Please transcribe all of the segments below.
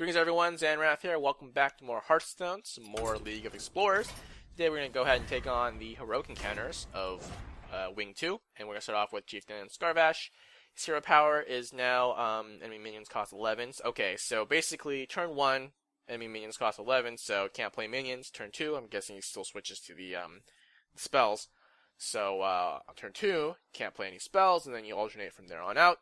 Greetings everyone, Zannrath here. Welcome back to more Hearthstone, some more League of Explorers. Today we're going to go ahead and take on the heroic encounters of Wing 2, and we're going to start off with Chieftain Scarvash. His hero power is now enemy minions cost 11. Okay, so basically turn 1, enemy minions cost 11, so can't play minions. Turn 2, I'm guessing he still switches to the spells. So on turn 2, can't play any spells, and then you alternate from there on out.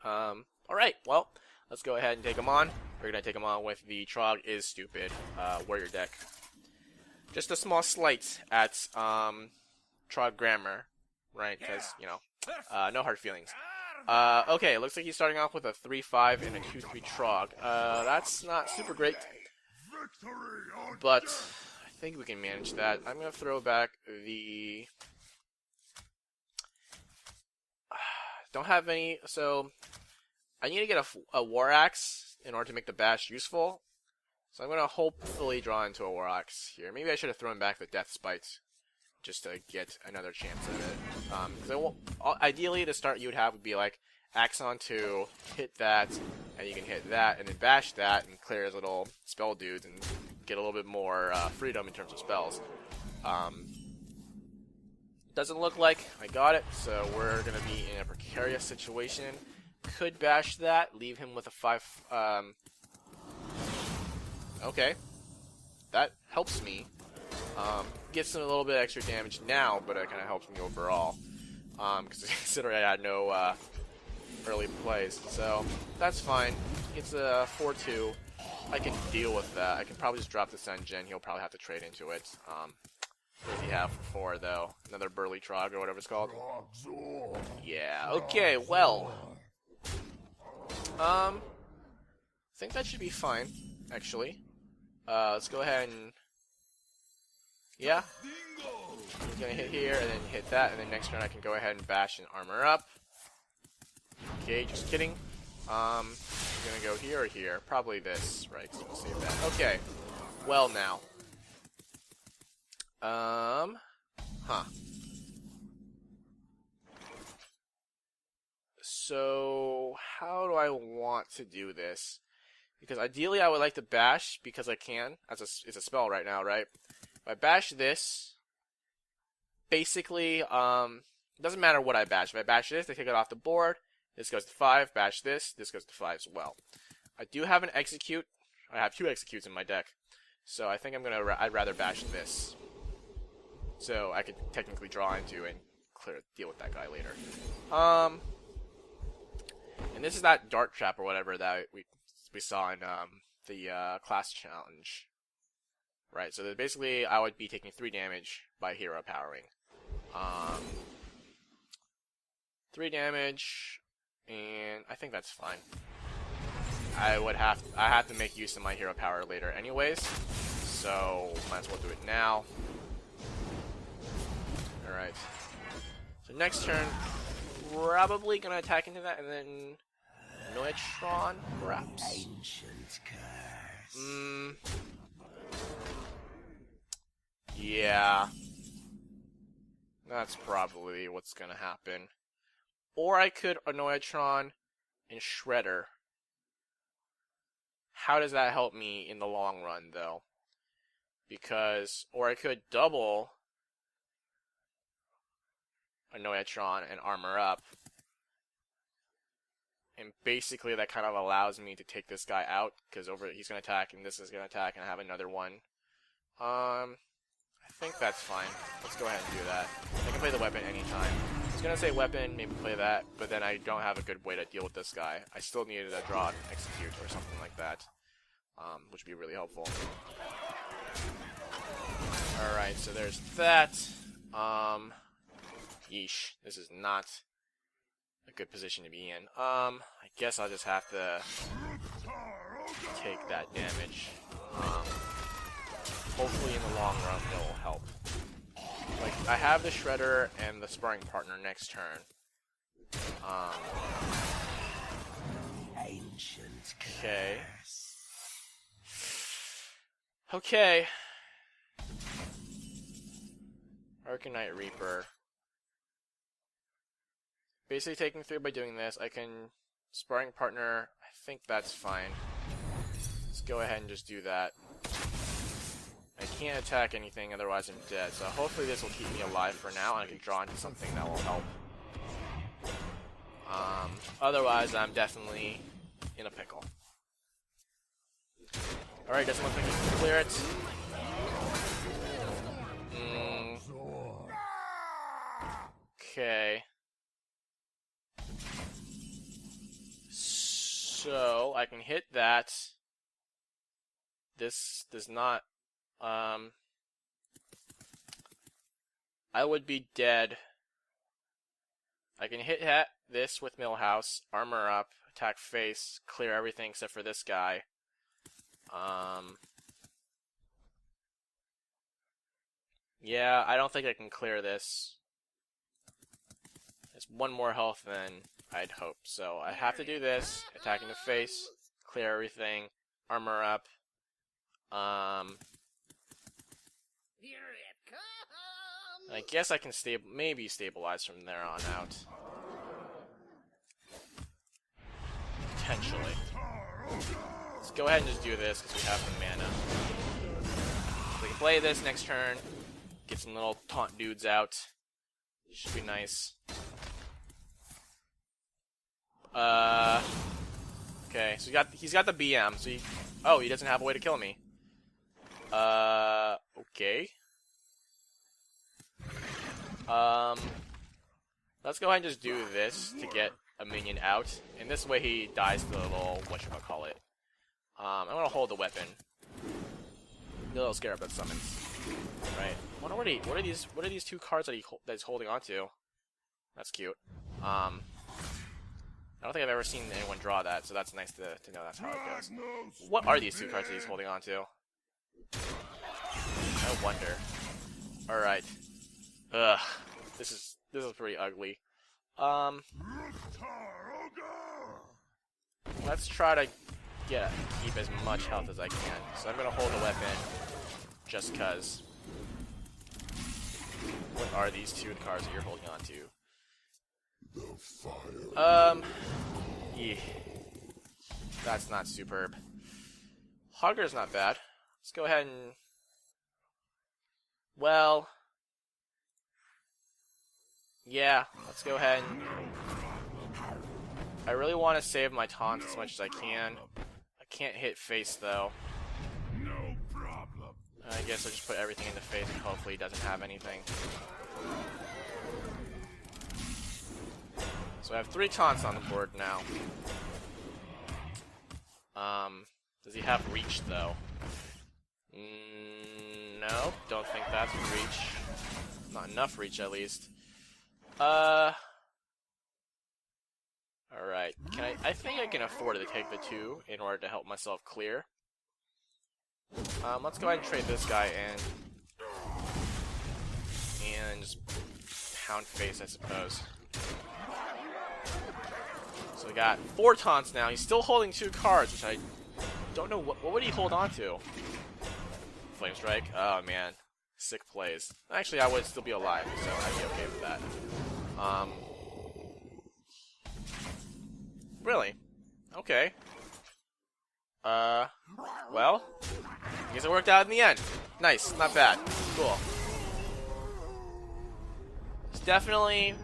Alright, well, let's go ahead and take him on. We're going to take him on with the Trogg Is Stupid warrior deck. Just a small slight at Trogg grammar, right? Because, you know, no hard feelings. Okay, looks like he's starting off with a 3-5 and a 2-3 Trogg. That's not super great, but I think we can manage that. I'm going to throw back the... Don't have any, so... I need to get a War Axe in order to make the Bash useful. So I'm going to hopefully draw into a War Axe here. Maybe I should have thrown back the Death Spite just to get another chance at it. Because ideally, the start you would have would be like Axe on 2, hit that, and you can hit that, and then bash that, and clear his little spell dudes, and get a little bit more freedom in terms of spells. Doesn't look like I got it, so we're going to be in a precarious situation. Could bash that, leave him with a 5. Okay, that helps me. Gets him a little bit extra damage now, but it kind of helps me overall. Because considering I had no early plays, so that's fine. It's a 4-2. I can deal with that. I can probably just drop the Sun Gen. He'll probably have to trade into it. What does he have for though? Another Burly Trogg or whatever it's called. Yeah. Okay. Well. I think that should be fine, actually. Let's go ahead and... Yeah. He's gonna hit here, and then hit that, and then next turn I can go ahead and bash and armor up. Okay, just kidding. I'm gonna go here or here. Probably this, right, so we'll save that. Okay. Well, now. So, how do I want to do this? Because ideally I would like to bash, because I can. It's a spell right now, right? If I bash this, basically, it doesn't matter what I bash. If I bash this, they take it off the board. This goes to 5, bash this goes to 5 as well. I do have an execute. I have 2 executes in my deck. So I think I'd rather bash this. So I could technically draw into and deal with that guy later. And this is that Dart Trap or whatever that we saw in the class challenge. Right, so basically I would be taking 3 damage by hero powering. 3 damage, and I think that's fine. I have to make use of my hero power later anyways, so might as well do it now. Alright. So next turn, probably gonna attack into that, and then Annoy-o-tron, perhaps. Ancient curse. Yeah. That's probably what's gonna happen. Or I could Annoy-o-tron and Shredder. How does that help me in the long run, though? Because, or I could double Annoy-o-tron and armor up. And basically that kind of allows me to take this guy out, because he's going to attack, and this is going to attack, and I have another one. I think that's fine. Let's go ahead and do that. I can play the weapon anytime. I was going to say weapon, maybe play that, but then I don't have a good way to deal with this guy. I still needed a draw and execute or something like that, which would be really helpful. Alright, so there's that. Yeesh, this is not a good position to be in. I guess I'll just have to take that damage. Hopefully in the long run it'll help. Like, I have the Shredder and the Sparring Partner next turn. Okay. Okay. Arcanite Reaper. Basically taking 3 by doing this. I can Sparring Partner. I think that's fine. go ahead and just do that. I can't attack anything, otherwise I'm dead. So hopefully this will keep me alive for now, and I can draw into something that will help. Otherwise, I'm definitely in a pickle. Alright, doesn't look like you can clear it. Okay. So, I can hit that. This does not... I would be dead. I can hit this with Millhouse, armor up, attack face, clear everything except for this guy. Yeah, I don't think I can clear this. It's one more health than I'd hope. So I have to do this, attack in the face, clear everything, armor up. I guess I can maybe stabilize from there on out. Potentially. Let's go ahead and just do this because we have the mana. We can play this next turn, get some little taunt dudes out. Should be nice. Okay, so he's got the BM, so he doesn't have a way to kill me. Okay. Let's go ahead and just do this to get a minion out. And this way he dies to the little, whatchamacallit. I'm gonna hold the weapon. A little scared about summons. Right. I wonder what are these two cards that he's holding on to? That's cute. I don't think I've ever seen anyone draw that, so that's nice to know that's how it goes. What are these two cards that he's holding on to? I wonder. Alright. Ugh. This is pretty ugly. Let's try to keep as much health as I can. So I'm gonna hold the weapon just cause. What are these two cards that you're holding on to? Yeah. That's not superb. Hogger's not bad. Let's go ahead and... Well... Yeah, let's go ahead and... I really want to save my taunts as much as I can. I can't hit face, though. No problem. I guess I'll just put everything in the face and hopefully he doesn't have anything. So I have 3 taunts on the board now. Does he have reach, though? No, don't think that's reach. Not enough reach, at least. Alright. I think I can afford to take the 2 in order to help myself clear. Let's go ahead and trade this guy and just pound face, I suppose. So we got 4 taunts now. He's still holding 2 cards, which I don't know what would he hold on to? Flame Strike? Oh man. Sick plays. Actually, I would still be alive, so I'd be okay with that. Really? Okay. Well, I guess it worked out in the end. Nice, not bad. Cool. It's definitely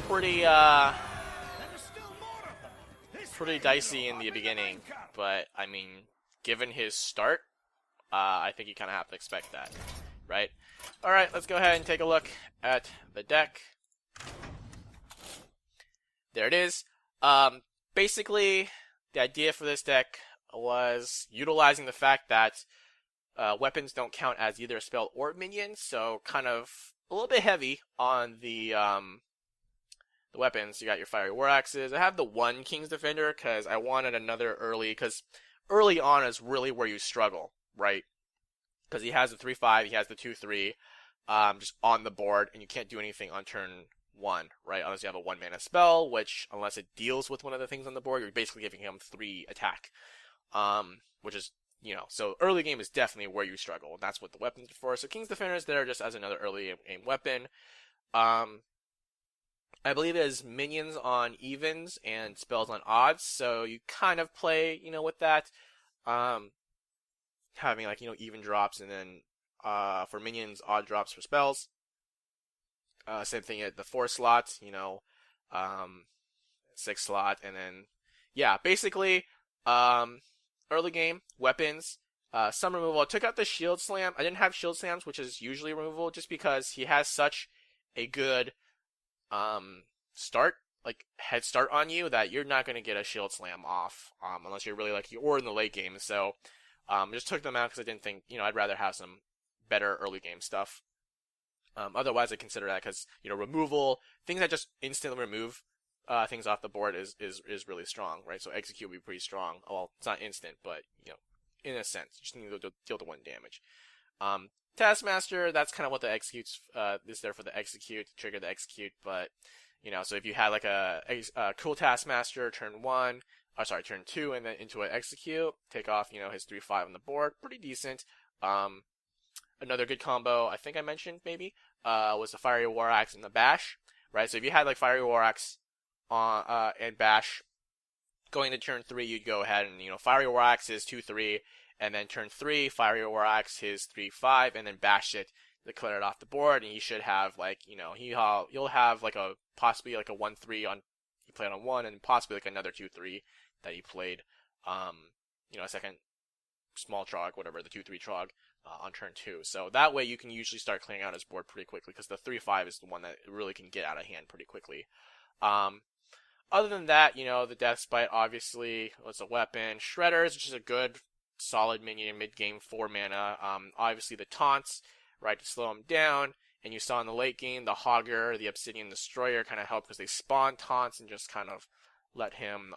pretty dicey in the beginning, but I mean, given his start, I think you kind of have to expect that, right? All right, let's go ahead and take a look at the deck. There it is. Basically, the idea for this deck was utilizing the fact that weapons don't count as either a spell or minion, so kind of a little bit heavy on the weapons. You got your Fiery War Axes. I have the 1 King's Defender because I wanted another early, because early on is really where you struggle, right? Because he has the 3/5, he has the 2/3, just on the board, and you can't do anything on turn 1, right? Unless you have a 1-mana spell, which, unless it deals with one of the things on the board, you're basically giving him 3 attack. Which is, you know, so early game is definitely where you struggle, and that's what the weapons are for. So King's Defender is there just as another early game weapon. I believe it has minions on evens and spells on odds, so you kind of play, you know, with that. Having like, even drops, and then for minions, odd drops for spells. Same thing at the 4 slot, 6 slot, and then yeah, basically early game weapons. Some removal. I took out the shield slam. I didn't have shield slams, which is usually removal, just because he has such a good start, like head start on you, that you're not going to get a shield slam off unless you're really lucky or in the late game. So just took them out because I didn't think, I'd rather have some better early game stuff. Otherwise, I consider that because removal, things that just instantly remove things off the board is really strong, right? So execute will be pretty strong. Well, it's not instant, but in a sense, you just need to deal the 1 damage. Taskmaster, that's kind of what the executes is there for, the execute, trigger the execute. But so if you had like a cool Taskmaster turn 2, and then into an execute, take off his 3/5 on the board, pretty decent. Another good combo, I think I mentioned maybe, was the Fiery War Axe and the Bash, right? So if you had like Fiery War Axe on and Bash going to turn 3, you'd go ahead and Fiery War Axe is 2/3, and then turn 3, Fiery War Axe his 3/5, and then bash it to clear it off the board, and he should have like you'll have like a possibly like a 1/3 on he played on 1, and possibly like another 2/3 that he played a second small Trogg, whatever, the 2/3 Trogg on turn 2. So that way you can usually start clearing out his board pretty quickly, because the 3/5 is the one that really can get out of hand pretty quickly. Other than that, the Death Spite obviously was a weapon. Shredders, which is a good, solid minion mid-game 4 mana. Obviously the taunts, right, to slow him down. And you saw in the late game, the Hogger, the Obsidian Destroyer kind of helped because they spawn taunts and just kind of let him,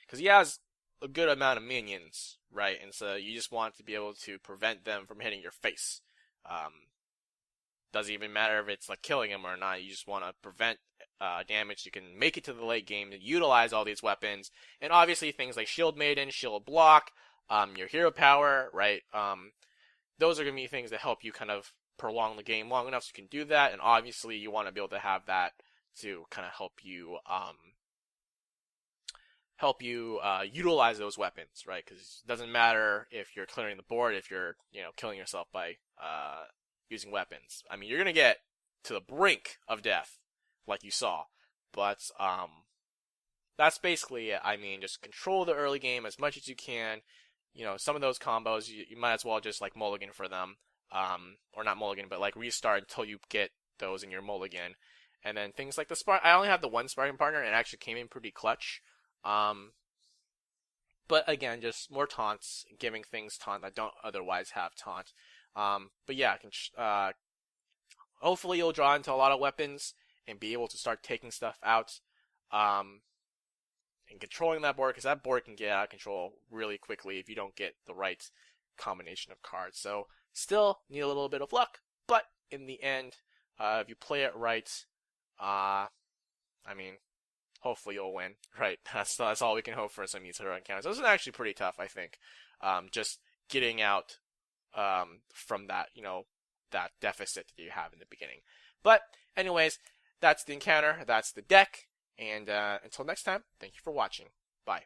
because he has a good amount of minions, right? And so you just want to be able to prevent them from hitting your face. Doesn't even matter if it's like killing him or not. You just want to prevent damage. You can make it to the late game to utilize all these weapons, and obviously things like Shield Maiden, Shield Block, your hero power, right? Those are gonna be things that help you kind of prolong the game long enough so you can do that. And obviously you want to be able to have that to kind of help you utilize those weapons, right? Because it doesn't matter if you're clearing the board if you're killing yourself by using weapons. I mean, you're gonna get to the brink of death, like you saw, but that's basically it. I mean, just control the early game as much as you can. Some of those combos you might as well just like mulligan for them, or not mulligan, but like restart until you get those in your mulligan. And then things like the spark. I only have the 1 sparring partner, and it actually came in pretty clutch. But again, just more taunts, giving things taunt that don't otherwise have taunt. But yeah, hopefully you'll draw into a lot of weapons and be able to start taking stuff out, and controlling that board, because that board can get out of control really quickly if you don't get the right combination of cards. So still need a little bit of luck, but in the end, if you play it right, I mean, hopefully you'll win, right? That's all we can hope for some Hero encounters. This is actually pretty tough, I think. Just getting out from that, that deficit that you have in the beginning. But anyways, that's the encounter, that's the deck, and until next time, thank you for watching. Bye.